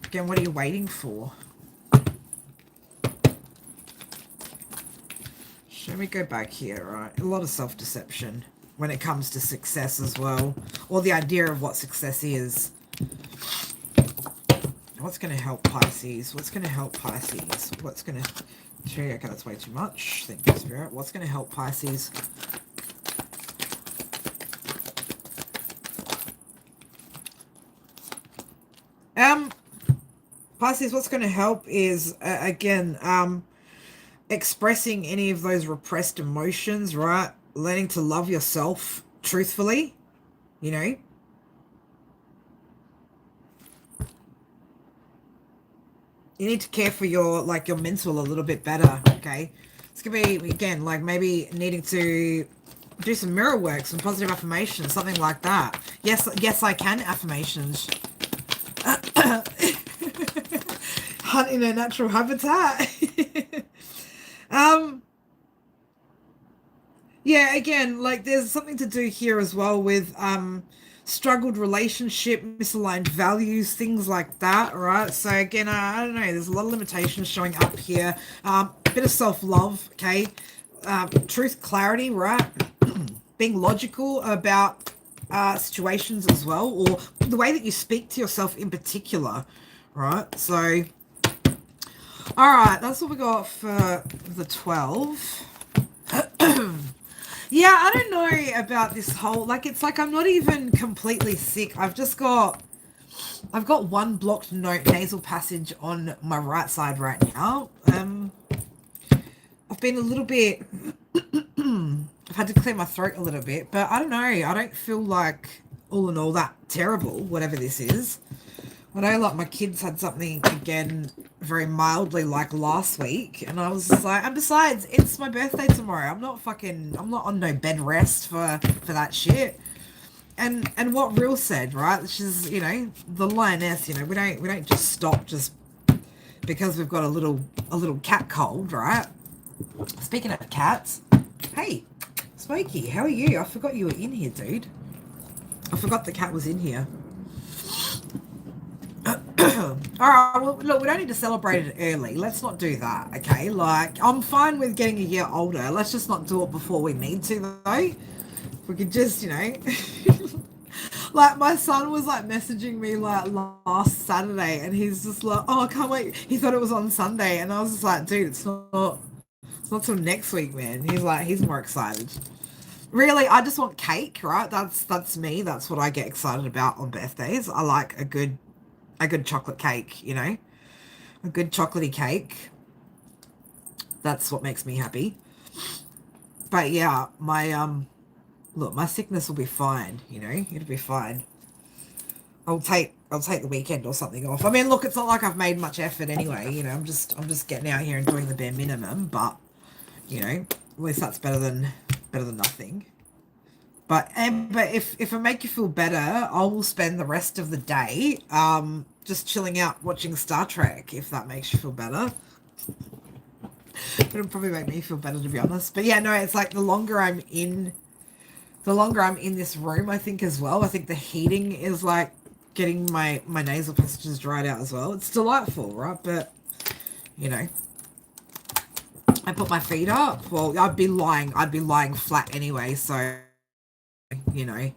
again, what are you waiting for? Let me go back here, right? A lot of self-deception when it comes to success as well, or the idea of what success is. What's going to help Pisces? What's going to help Pisces? What's going to... Okay, that's way too much. Thank you, Spirit. What's going to help Pisces? Pisces, what's going to help is, again, expressing any of those repressed emotions, right? Learning to love yourself truthfully, you know? You need to care for your mental a little bit better, okay? It's going to be, again, like maybe needing to do some mirror work, some positive affirmations, something like that. Yes, I can affirmations. Hunt in a natural habitat. Yeah, again, like there's something to do here as well with struggled relationship, misaligned values, things like that, right? So again, I don't know, there's a lot of limitations showing up here. A bit of self-love, okay? Truth, clarity, right? Being logical about situations as well, or the way that you speak to yourself in particular, right? So, all right, that's what we got for the 12. Yeah, I don't know about this whole, like, it's like I'm not even completely sick. I've got one blocked nasal passage on my right side right now. I've been a little bit, I've had to clear my throat a little bit, but I don't know. I don't feel like, all in all, that terrible, whatever this is. I know, like, my kids had something, again, very mildly like last week, and I was just like, and besides, it's my birthday tomorrow. I'm not on no bed rest for that shit. And what Real said, right? Which is, you know, the lioness, you know, we don't just stop just because we've got a little cat cold, right? Speaking of cats, hey, Smokey, how are you? I forgot you were in here, dude. I forgot the cat was in here. Alright, well, look, we don't need to celebrate it early. Let's not do that, okay? Like, I'm fine with getting a year older. Let's just not do it before we need to, though. We could just, you know... Like my son was like messaging me like last Saturday, and he's just like, "Oh, I can't wait." He thought it was on Sunday, and I was just like, "Dude, it's not till next week, man." He's like, he's more excited. Really, I just want cake, right? That's me. That's what I get excited about on birthdays. I like a good chocolate cake, a good chocolatey cake. That's what makes me happy. But yeah, my look, my sickness will be fine. It'll be fine. I'll take the weekend or something off. I mean, look, it's not like I've made much effort anyway. I'm just getting out here and doing the bare minimum. But at least that's better than nothing. But if it make you feel better, I will spend the rest of the day just chilling out watching Star Trek. If that makes you feel better, it'll probably make me feel better, to be honest. But yeah, no, it's like the longer I'm in this room, I think as well. I think the heating is like getting my nasal passages dried out as well. It's delightful, right? But you know, I put my feet up. Well, I'd be lying flat anyway. So you know,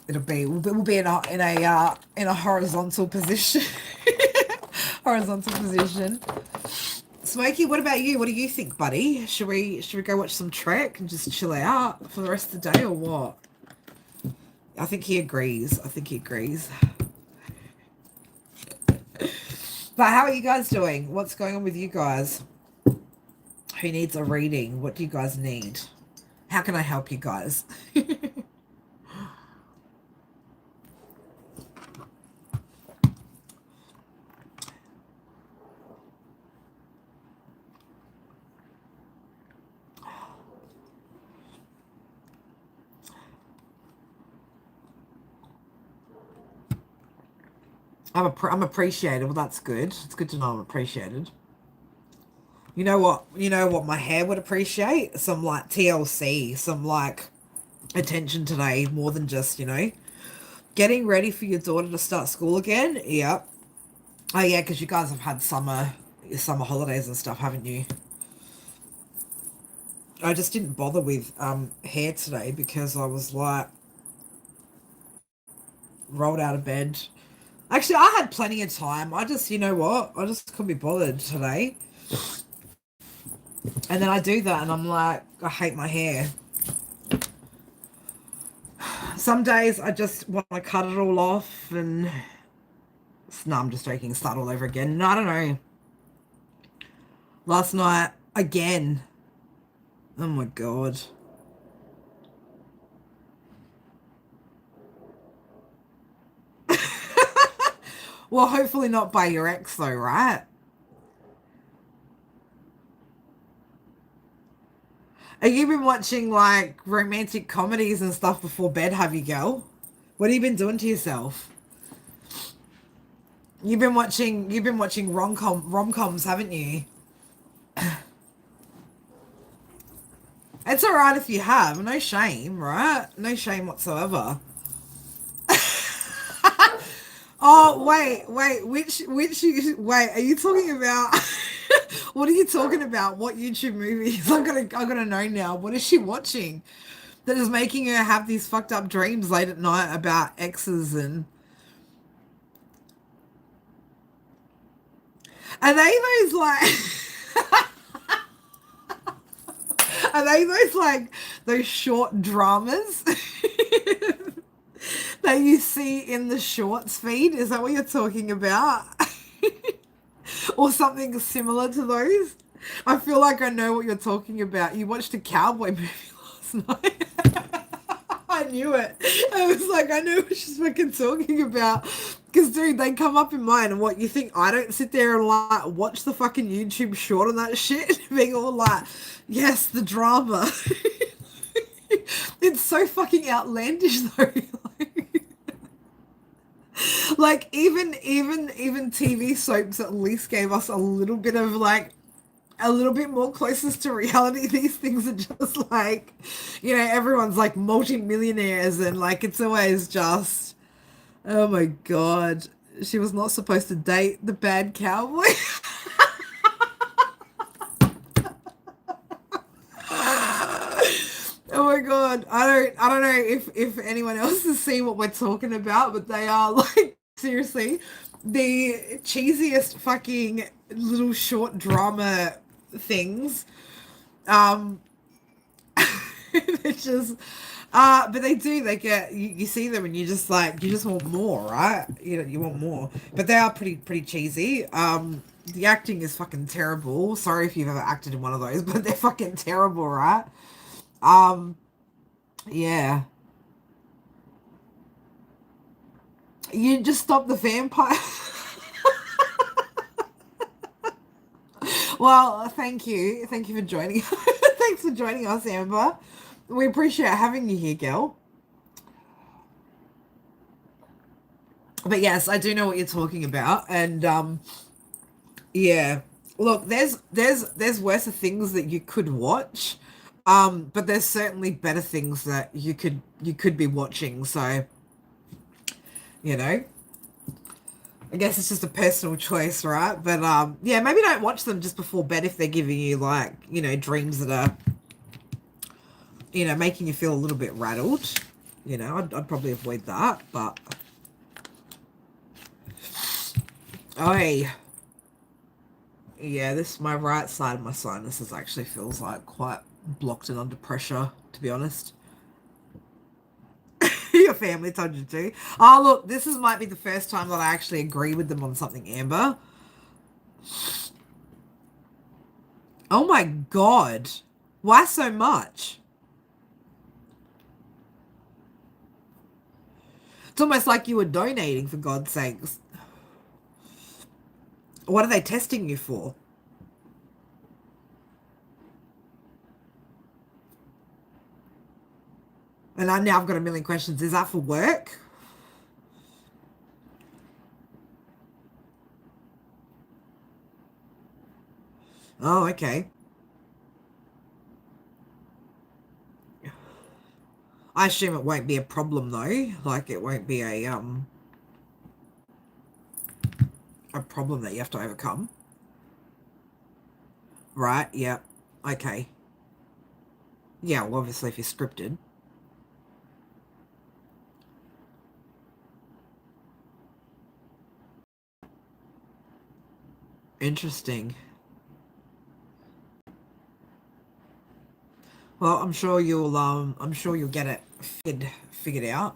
we'll be in a horizontal position. Horizontal position. Smokey, what about you? What do you think, buddy? Should we go watch some Trek and just chill out for the rest of the day, or what? I think he agrees. But how are you guys doing? What's going on with you guys? Who needs a reading? What do you guys need? How can I help you guys? I'm appreciated. Well, that's good. It's good to know I'm appreciated. You know what? You know what my hair would appreciate? Some like TLC, some like attention today, more than just, getting ready for your daughter to start school again. Yep. Oh yeah, because you guys have had summer holidays and stuff, haven't you? I just didn't bother with hair today because I was like rolled out of bed. Actually, I had plenty of time. I just, you know what? I just couldn't be bothered today. And then I do that and I'm like, I hate my hair. Some days I just want to cut it all off and no, I'm just joking, start all over again. No, I don't know. Last night, again. Oh my God. Well, hopefully not by your ex though, right? Have you been watching like romantic comedies and stuff before bed, have you, girl? What have you been doing to yourself? You've been watching rom-coms, haven't you? It's all right if you have. No shame, right? No shame whatsoever. Oh, wait, wait, are you talking about, what are you talking about? What YouTube movies? I gotta know now. What is she watching that is making her have these fucked up dreams late at night about exes and, are they those like, are they those like, those short dramas that you see in the shorts feed? Is that what you're talking about? Or something similar to those? I feel like I know what you're talking about. You watched a cowboy movie last night. I knew it. I was like, I know what she's fucking talking about. Because, dude, they come up in mine, and what, you think I don't sit there and, like, watch the fucking YouTube short on that shit? Being all like, yes, the drama. It's so fucking outlandish, though. Like even TV soaps at least gave us a little bit of like a little bit more closest to reality. These things are just like, everyone's like multi-millionaires and like it's always just, oh my God, she was not supposed to date the bad cowboy. Oh my God, I don't know if anyone else has seen what we're talking about, but they are like seriously the cheesiest fucking little short drama things. Um, it's just, but they get you see them and you just like you just want more, right? You want more, but they are pretty cheesy. The acting is fucking terrible. Sorry if you've ever acted in one of those, but they're fucking terrible, right? Um, yeah. You just stop the vampire. Well, thank you. Thank you for joining. Thanks for joining us, Amber. We appreciate having you here, girl. But yes, I do know what you're talking about, and yeah. Look, there's worse things that you could watch, but there's certainly better things that you could be watching. So, you know, I guess it's just a personal choice, right? But yeah, maybe don't watch them just before bed if they're giving you like, dreams that are, making you feel a little bit rattled. I'd probably avoid that, but oh, yeah, my right side of my sinuses actually feels like quite blocked and under pressure, to be honest. Your family told you to. Oh, look, might be the first time that I actually agree with them on something, Amber. Oh my God. Why so much? It's almost like you were donating, for God's sakes. What are they testing you for? And now I've got a million questions. Is that for work? Oh, okay. I assume it won't be a problem though. Like it won't be a problem that you have to overcome. Right, yeah. Okay. Yeah, well obviously if you're scripted. Interesting. Well, I'm sure you'll get it figured out.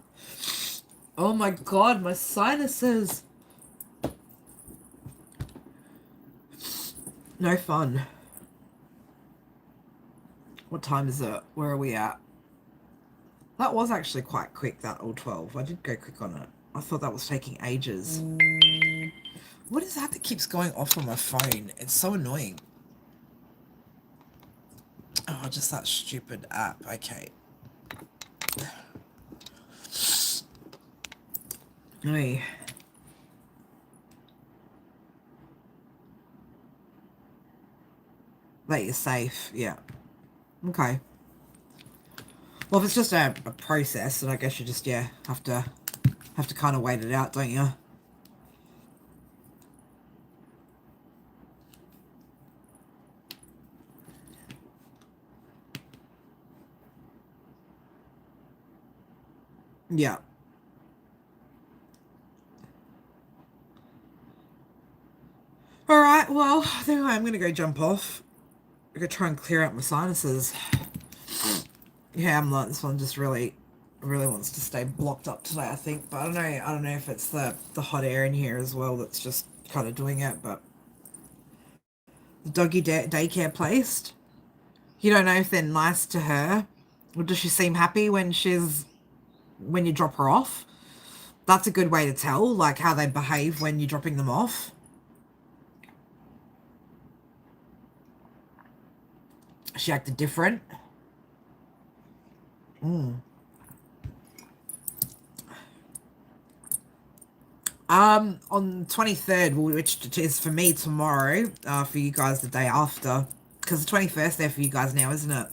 Oh my God, my sinuses. No fun. What time is it? Where are we at? That was actually quite quick, that all 12. I did go quick on it. I thought that was taking ages. What is that keeps going off on my phone? It's so annoying. Oh, just that stupid app. Okay. Hey. That you're safe. Yeah. Okay. Well, if it's just a process, then I guess you just, yeah, have to kind of wait it out, don't you? Yeah. All right. Well, I think I'm going to go jump off. I'm going to try and clear out my sinuses. Yeah, I'm like, this one just really wants to stay blocked up today, I think. But I don't know if it's the hot air in here as well that's just kind of doing it. But the doggy daycare place, you don't know if they're nice to her, or does she seem happy when you drop her off? That's a good way to tell, like how they behave when you're dropping them off. She acted different. On 23rd, which is for me tomorrow, for you guys the day after, because the 21st there for you guys now, isn't it?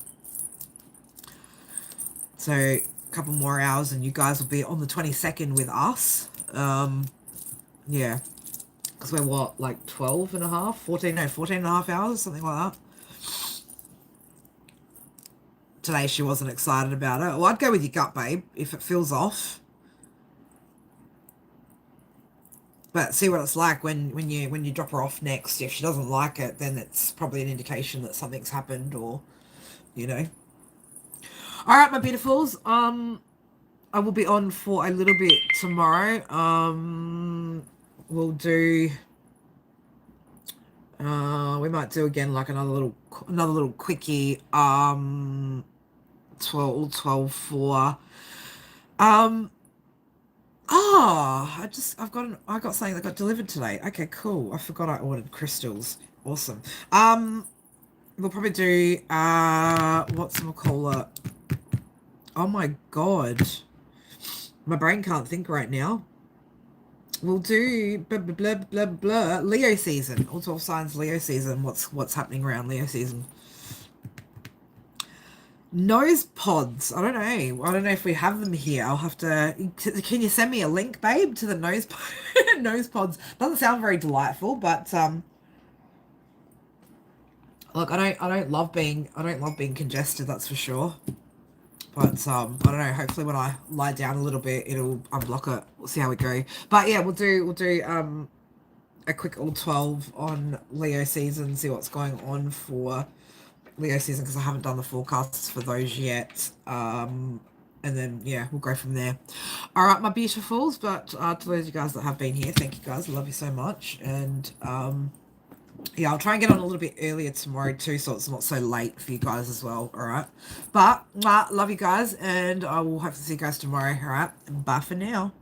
So a couple more hours and you guys will be on the 22nd with us. Yeah, because we're what, like 12 and a half, 14 and a half hours, something like that. today she wasn't excited about it. Well, I'd go with your gut, babe, if it feels off. But see what it's like when you drop her off next. If she doesn't like it, then it's probably an indication that something's happened, or you know. All right, my beautifuls. I will be on for a little bit tomorrow. We'll do. We might do again like another little quickie. 12 for. I got something that got delivered today. Okay, cool. I forgot I ordered crystals. Awesome. We'll probably do whatchamacallit. Oh my god. My brain can't think right now. We'll do blah blah blah blah blah. Leo season. All 12 signs Leo season. What's happening around Leo season? Nose pods. I don't know if we have them here. I'll have to. Can you send me a link, babe, to the nose pods? Doesn't sound very delightful, but look, I don't love being congested. That's for sure. But I don't know. Hopefully, when I lie down a little bit, it'll unblock it. We'll see how we go. But yeah, we'll do a quick all 12 on Leo season. See what's going on for Leo season, because I haven't done the forecasts for those yet. And then yeah, we'll go from there. All right, my beautifuls. But to those of you guys that have been here, thank you guys. I love you so much. And yeah, I'll try and get on a little bit earlier tomorrow too, so it's not so late for you guys as well. All right, but love you guys, and I will hope to see you guys tomorrow. All right, bye for now.